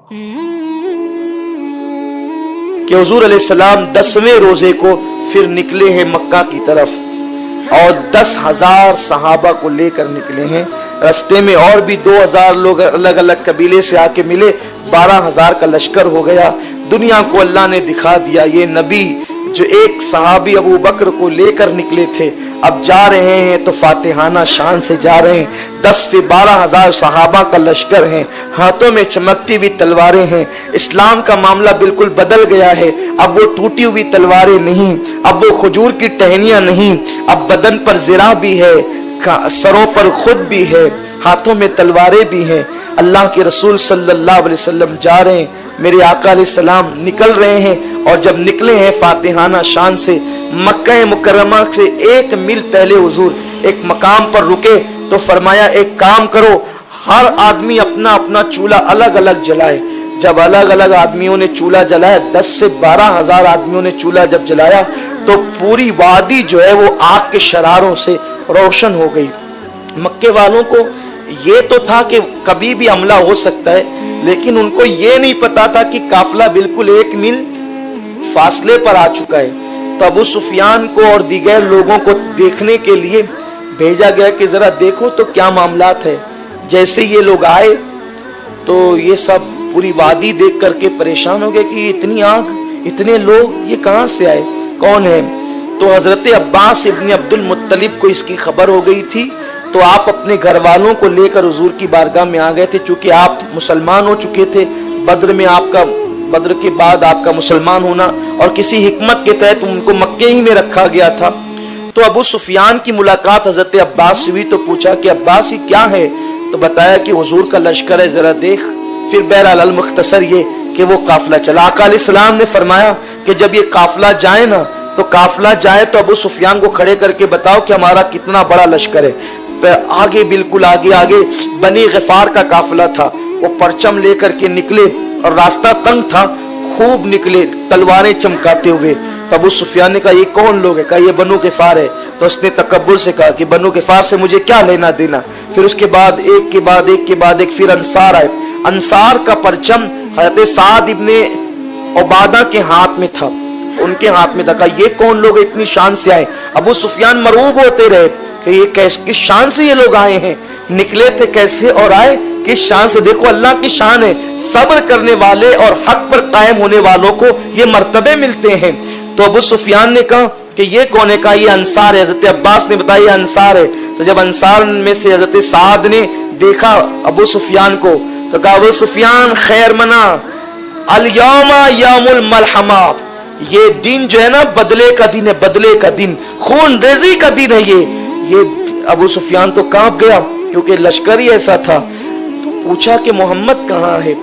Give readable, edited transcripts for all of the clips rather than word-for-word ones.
کہ हुजूर अलैहिस्सलाम 10वें रोजे को फिर निकले हैं मक्का की तरफ और 10,000 सहाबा को लेकर निकले हैं। रास्ते में और भी 2,000 लोग अलग अलग कबीले से आके मिले, 12,000 का लश्कर हो गया। दुनिया को अल्लाह ने दिखा दिया ये नबी जो एक सहाबी अबू बकर को लेकर निकले थे, अब जा रहे हैं तो फातिहाना शान से जा रहे हैं। 10 से 12,000 सहाबा का लश्कर है, हाथों में चमकती हुई तलवारें हैं। इस्लाम का मामला बिल्कुल बदल गया है। अब वो टूटी हुई तलवारें नहीं, अब वो खजूर की टहनियां नहीं, अब बदन पर ज़िरा भी है, सरों पर खुद भी है, हाथों में तलवारें भी हैं। अल्लाह के रसूल सल्लल्लाहु अलैहि वसल्लम जा रहे हैं, मेरे आका अलैहिस्सलाम निकल रहे हैं। और जब निकले हैं फातिहाना शान से, मक्का मुकर्रमा से 1 मील पहले हुजूर एक मकाम पर रुके तो फरमाया एक काम करो, हर आदमी अपना अपना चूल्हा अलग अलग जलाए। जब अलग अलग आदमियों ने चूल्हा जलाया, 10 से 12,000 आदमियों ने चूल्हा जब जलाया तो पूरी वादी जो है वो आग के शरारों से रोशन हो गई। मक्के वालों को ये तो था कि कभी भी हमला हो सकता है, लेकिन उनको ये नहीं पता था कि काफिला बिल्कुल 1 मील फासले पर आ चुका है। तो अबू सुफियान को और दीगर लोगों को देखने के लिए भेजा गया कि जरा देखो तो क्या मामलात है। जैसे ये लोग आए तो ये सब पूरी वादी देख करके परेशान हो गए कि इतनी आग, इतने लोग, ये कहां से आए, कौन है। तो हजरत अब्बास इब्न अब्दुल मुत्तलिब को इसकी खबर हो गई थी, तो आप अपने घर वालों को लेकर हुजूर की बारगाह में आ गए थे। चूंकि आप मुसलमान हो चुके थे, बद्र के बाद आपका मुसलमान होना और किसी हिकमत के तहत उनको मक्के ही में रखा गया था। तो अबू सुफियान की मुलाकात हजरत अब्बास से हुई तो पूछा कि अब्बास ये क्या है, तो बताया कि हुजूर का लश्कर है, जरा देख। फिर बहरहाल अल मुख्तसर ये कि वो काफिला चला। आका अलैहिस्सलाम ने फरमाया कि जब ये काफिला जाए ना, तो काफिला जाए तो अबू सुफियान को खड़े करके बताओ कि हमारा कितना बड़ा लश्कर है। आगे, बिल्कुल आगे आगे बनी गफार का काफिला था, वो परचम लेकर के निकले और रास्ता तंग था, खूब निकले तलवारें चमकाते हुए। तो अबू सुफियान ने कहा ये कौन लोग है, कहा ये बनु गफार है। तो उसने तकब्बुर से कहा कि बनु गफार से मुझे क्या लेना देना। फिर उसके बाद एक के बाद एक के बाद एक फिर अंसार आए। अंसार का परचम हज़रत साद इब्ने उबादा के हाथ में था, उनके हाथ में था। कहा ये कौन लोग इतनी शान से आए। अबू सुफियान मरूब होते रहे कि ये किस शान से ये लोग आए हैं, निकले थे कैसे और आए किस शान से। देखो अल्लाह की शान है, सब्र करने वाले और हक पर कायम होने वालों को ये मर्तबे मिलते हैं। तो अबू सुफियान ने कहा कि ये कौन है, कहा ये अंसार है। हज़रत अब्बास ने बताया ये अंसार है। तो जब अंसार में से हज़रत साद ने देखा अबू सुफियान को तो कहा अबू सुफियान खैर मना, अल यौमा यौमुल मलहमा, ये दिन जो है ना बदले का दिन है, बदले का दिन, खून रेजी का दिन है ये अबू सुफियान तो कांप गया क्योंकि लश्कर ही ऐसा था। तो पूछा कि मोहम्मद कहाँ है।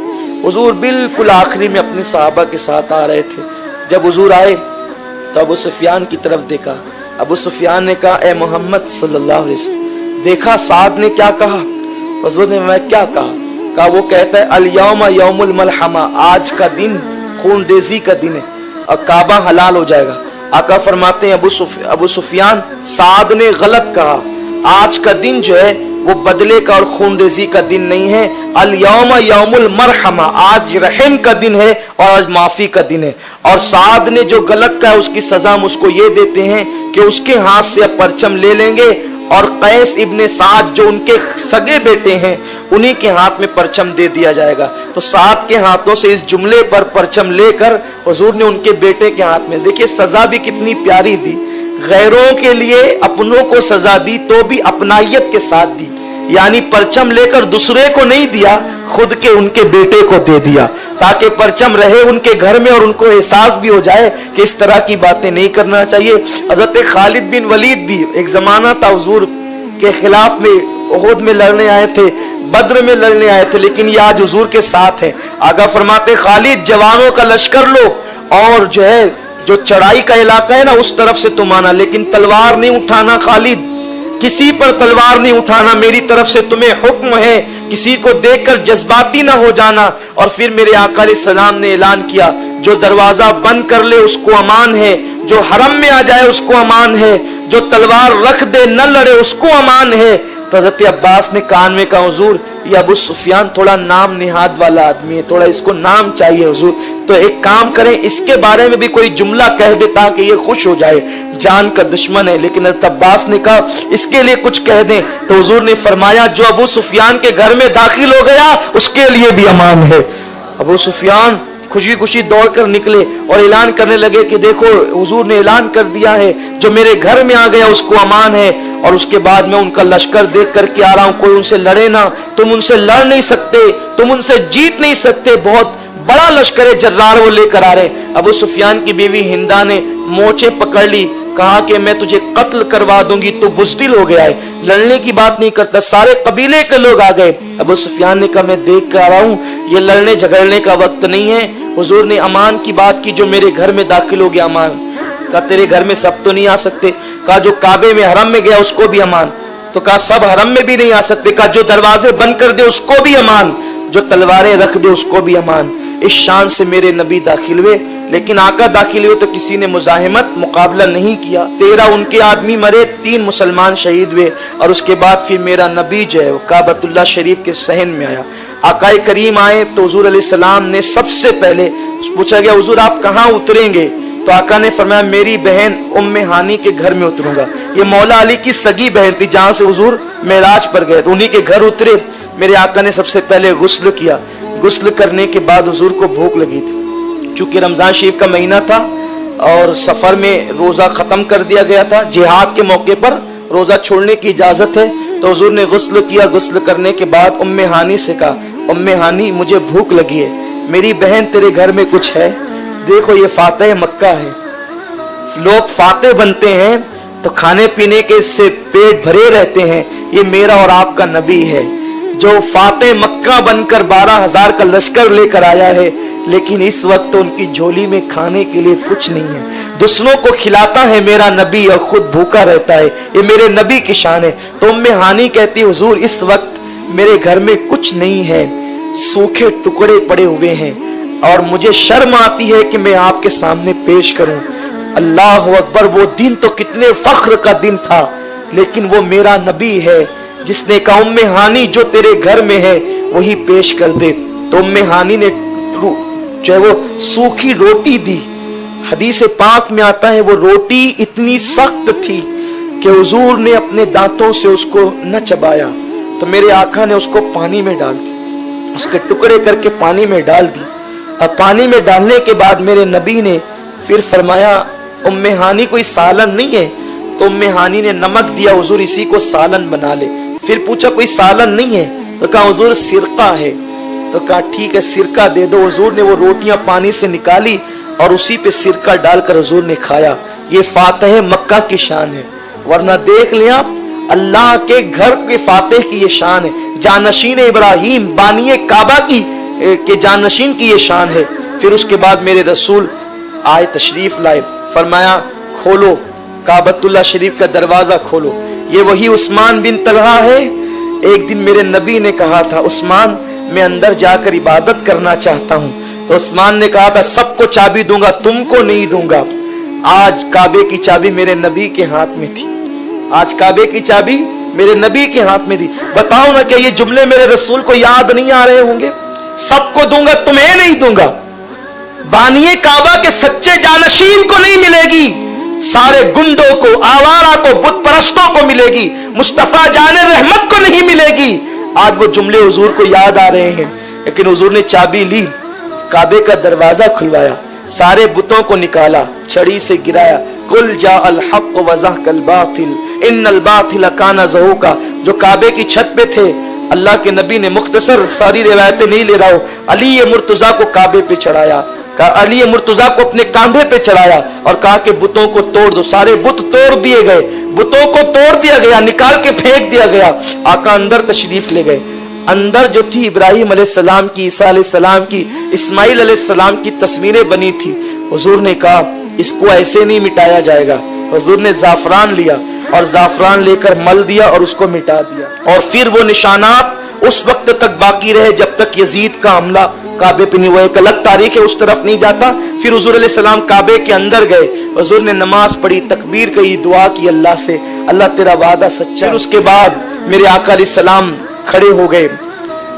हुजूर बिल्कुल आखिरी में अपने सहाबा के साथ आ रहे थे। जब हुजूर आए तो अबू सुफियान की तरफ देखा। अबू सुफियान ने कहा ए मोहम्मद सल्लल्लाहु अलैहि वसल्लम। देखा साद ने क्या कहा, हुजूर ने मैं क्या कहा वो कहता है अल यौमा यौमुल मलहमा, आज का दिन खून रेजी का दिन है और काबा हलाल हो जाएगा। आका फरमाते हैं अबू सुफियान साद ने गलत कहा, आज का दिन जो है वो बदले का और खून रेजी का दिन नहीं है। अल यौमा यौमुल मरहमा, आज रहम का दिन है और आज माफी का दिन है। और साद ने जो गलत कहा उसकी सजा हम उसको ये देते हैं कि उसके हाथ से अब परचम ले लेंगे और कैस इब्ने साद जो उनके सगे बेटे हैं उन्हीं के हाथ में परचम दे दिया जाएगा। तो साद के हाथों से इस जुमले पर परचम लेकर हुजूर ने उनके बेटे के हाथ में, देखिए सजा भी कितनी प्यारी दी। गैरों के लिए अपनों को सजा दी तो भी अपनायत के साथ दी, यानी परचम लेकर दूसरे को नहीं दिया, खुद के उनके बेटे को दे दिया ताकि परचम रहे उनके घर में और उनको एहसास भी हो जाए कि इस तरह की बातें नहीं करना चाहिए। हजरत खालिद बिन वलीद भी एक जमाना था हुजूर के खिलाफ में उहद में लड़ने आए थे, बद्र में लड़ने आए थे, लेकिन ये आज हुजूर के साथ है। आगा फरमाते खालिद जवानों का लश्कर लो और जो है जो चढ़ाई का इलाका है ना उस तरफ से तुम आना, लेकिन तलवार नहीं उठाना खालिद, किसी पर तलवार नहीं उठाना, मेरी तरफ से तुम्हें हुक्म है, किसी को देखकर जज्बाती ना हो जाना। और फिर मेरे आका अलैहिस्सलाम ने ऐलान किया जो दरवाजा बंद कर ले उसको अमान है, जो हरम में आ जाए उसको अमान है, जो तलवार रख दे न लड़े उसको अमान है। तो हज़रत अब्बास ने कान में कहा हुजूर ये अबू सुफियान थोड़ा नाम निहाद वाला आदमी है, थोड़ा इसको नाम चाहिए हुजूर, तो एक काम करें इसके बारे में भी कोई जुमला कह दे ताकि ये खुश हो जाए, जान का दुश्मन है। लेकिन हज़रत अब्बास ने कहा इसके लिए कुछ कह दें, तो हुजूर ने फरमाया जो अबू सुफियान के घर में दाखिल हो गया उसके लिए भी अमान है। अबू सुफियान खुशी खुशी दौड़कर निकले और ऐलान करने लगे कि देखो हुजूर ने ऐलान कर दिया है जो मेरे घर में आ गया उसको अमान है। और उसके बाद मैं उनका लश्कर देख करके आ रहा हूं, कोई उनसे लड़े ना, तुम उनसे लड़ नहीं सकते, तुम उनसे जीत नहीं सकते, बहुत बड़ा लश्कर जर्रार वो लेकर आ रहे। अबू सुफियान की बीवी हिंदा ने मोचे पकड़ ली, कहा कि मैं तुझे कत्ल करवा दूंगी, तू बुज़दिल हो गया है, लड़ने की बात नहीं करता। सारे कबीले के लोग आ गए। अबू सुफियान ने कहा मैं देख कर आ रहा हूं, ये लड़ने झगड़ने का वक्त नहीं है। हुजूर ने अमान की बात की, जो मेरे घर में दाखिल हो गया अमान। कहा तेरे घर में सब तो नहीं आ सकते, कहा जो काबे में हरम में गया उसको भी अमान, तो कहा सब हरम में भी नहीं आ सकते, कहा जो दरवाजे बंद कर दे उसको भी अमान, जो तलवारें रख दे उसको भी अमान। इस शान से मेरे नबी दाखिल हुए, लेकिन आका दाखिल हुए तो किसी ने मुजाहिमत मुकाबला नहीं किया। 13 उनके आदमी मरे, 3 मुसलमान शहीद हुए, और उसके बाद फिर मेरा नबी जो है काबतुल्लाह शरीफ के सहन में आया। आकाए करीम आए तो हुजूर अलैहिस्सलाम ने सबसे पहले पूछा गया हुजूर आप कहाँ उतरेंगे, तो आका ने फरमाया मेरी बहन उम्मे हानी के घर में उतरूंगा। ये मौला अली की सगी बहन थी जहां से हुजूर मेराज पर गए, तो उन्हीं के घर उतरे। मेरे आका ने सबसे पहले गुस्ल किया, गुस्ल करने के बाद हुजूर को भूख लगी थी, चूंकि रमजान शरीफ का महीना था और सफर में रोजा खत्म कर दिया गया था, जिहाद के मौके पर रोजा छोड़ने की इजाजत है, तो हुजूर ने गुस्ल किया। गुस्ल करने के बाद उम्मे हानी से कहा उम्मे हानी मुझे भूख लगी है, मेरी बहन तेरे घर में कुछ है, देखो ये फातेह मक्का है, लोग फातेह बनते हैं तो खाने पीने के से पेट भरे रहते हैं, ये मेरा और आपका नबी है जो फातेह मक्का बनकर 12,000 का लश्कर लेकर आया है, लेकिन इस वक्त तो उनकी झोली में खाने के लिए कुछ नहीं है, दूसरों को खिलाता है मेरा नबी और खुद भूखा रहता है, ये मेरे नबी की शान है। तो उम्मे हानी कहती हुजूर इस वक्त मेरे घर में कुछ नहीं है, सूखे टुकड़े पड़े हुए हैं और मुझे शर्म आती है कि मैं आपके सामने पेश करूं। अल्लाह अकबर, वो दिन तो कितने फख्र का दिन था, लेकिन वो मेरा नबी है जिसने कहा उम्मे हानी जो तेरे घर में है वही पेश कर दे। तो उम्मे हानी ने जो है वो सूखी रोटी दी। हदीस पाक में आता है वो रोटी इतनी सख्त थी कि हुजूर ने अपने दांतों से उसको न चबाया, तो मेरे आका ने उसको पानी में डाल दी, उसके टुकड़े करके पानी में डाल दी। और पानी में डालने के बाद मेरे नबी ने फिर फरमाया उम्मे हानी कोई सालन नहीं है, तो उम्मे हानी ने नमक दिया, हुजूर इसी को सालन बना ले। फिर पूछा कोई सालन नहीं है, तो कहा हुजूर सिरका है, तो कहा ठीक है सिरका दे दो। हुजूर ने वो रोटियां पानी से निकाली और उसी पे सिरका डालकर हुजूर ने खाया। ये फातेह मक्का की शान है, वरना देख लिया आप अल्लाह के घर के फातेह की ये शान है, जानशीन इब्राहिम बानिए काबा की के जानशीन की ये शान है। फिर उसके बाद मेरे रसूल आए तशरीफ लाए, फरमाया खोलो काबतुल्लाह शरीफ का दरवाजा खोलो, ये वही उस्मान बिन तलहा है। एक दिन मेरे नबी ने कहा था उस्मान मैं अंदर जाकर इबादत करना चाहता हूँ, तो उस्मान ने कहा था सबको चाबी दूंगा तुमको नहीं दूंगा। आज काबे की चाबी मेरे नबी के हाथ में थी, आज काबे की चाबी मेरे नबी के हाथ में थी। बताओ ना क्या ये जुमले मेरे रसूल को याद नहीं आ रहे होंगे, सबको दूंगा तुम्हें नहीं दूंगा, बानिए काबा के सच्चे जानशीन को नहीं मिलेगी, सारे गुंडों को आवारा को बुत परस्तों को मिलेगी, मुस्तफा जाने रहमत को नहीं मिलेगी। आज वो जुमले हुजूर को याद आ रहे हैं, लेकिन हुजूर ने चाबी ली, काबे का दरवाजा खुलवाया, सारे बुतों को निकाला, छड़ी से गिराया, कुल जा अल हक व ज़हकल बातिल इन्नल बातिल काना ज़हूका। जो काबे की छत पे थे, अल्लाह के नबी ने मुख्तसर सारी रिवायतें नहीं ले रहा हूं, अली मुर्तजा को काबे पे चढ़ाया, अली मुर्तजा को अपने कांधे पे चढ़ाया और कहा कि बुतों को तोड़ दो। सारे बुत तोड़ दिए गए, बुतों को तोड़ दिया गया, निकाल के फेंक दिया गया। आका अंदर तशरीफ ले गए, अंदर जो थी इब्राहिम अलैहिस्सलाम की, ईसा अलैहिस्सलाम की, इस्माइल अलैहिस्सलाम की तस्वीरें बनी थी। हुजूर ने कहा इसको ऐसे नहीं मिटाया जाएगा। हुजूर ने जाफरान लिया और जाफरान लेकर मल दिया और उसको मिटा दिया। और फिर वो निशानात उस वक्त तक बाकी रहे जब तक यजीद का हमला काबे पे नहीं हुआ। एक अलग तारीख है, उस तरफ नहीं जाता। फिर हुजूर अलैहिस्सलाम काबे के अंदर गए, हुजूर ने नमाज पढ़ी, तकबीर कही, दुआ की अल्लाह से, अल्लाह तेरा वादा सच्चा। फिर उसके बाद मेरे आका अलैहिस्सलाम खड़े हो गए,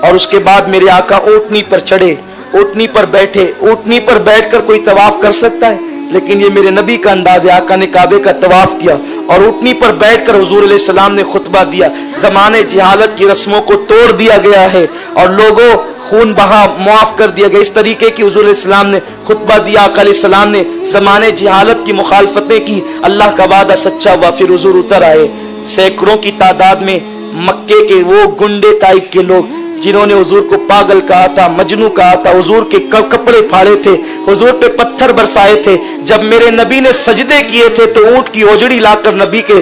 और उसके बाद मेरे आका ऊँटनी पर चढ़े, ऊँटनी पर बैठे, ऊँटनी पर बैठकर कोई तवाफ कर सकता है? लेकिन ये मेरे नबी का अंदाज है। आका ने काबे का तवाफ किया और ऊँटनी पर बैठकर हुजूर अलैहिस्सलाम ने खुतबा दिया। जमाने जहालत की रस्मों को तोड़ दिया गया है और लोगों खून बहा मुआफ कर दिया गया। इस तरीके की हुजूर अलैहिस्सलाम ने खुतबा दिया। आका अलैहिस्सलाम ने जमाने जहालत की मुखालफतें की। अल्लाह का वादा सच्चा हुआ, फिर हुजूर उतर आए। सैकड़ों की तादाद में मक्के के वो गुंडे टाइप के लोग जिन्होंने हुजूर को पागल कहा था, मजनू कहा था, हुजूर के कपड़े फाड़े थे, हुजूर पे पत्थर बरसाए थे। जब मेरे नबी ने सजदे किए थे तो ऊंट की ओजड़ी लाकर नबी के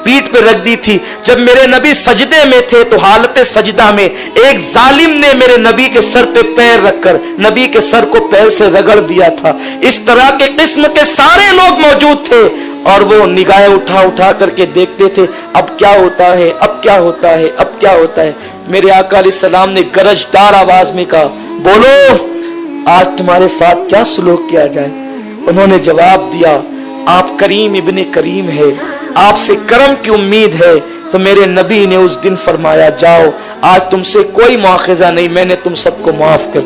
पीठ पे रख दी थी। जब मेरे नबी सजदे में थे तो हालत सजदा में एक जालिम ने मेरे नबी के सर पे पैर रखकर नबी के सर को पैर से रगड़ दिया था। इस तरह के किस्म के सारे लोग मौजूद थे और वो निगाहें उठा उठा करके देखते थे, अब क्या होता है, अब क्या होता है, अब क्या होता है। मेरे आका अलैहिस्सलाम ने गरजदार आवाज में कहा, बोलो आज तुम्हारे साथ क्या सलूक किया जाए। उन्होंने जवाब दिया, आप करीम इब्ने करीम है, आपसे करम की उम्मीद है। तो मेरे नबी ने उस दिन फरमाया, जाओ आज तुमसे कोई मुआखजा नहीं, मैंने तुम सबको माफ कर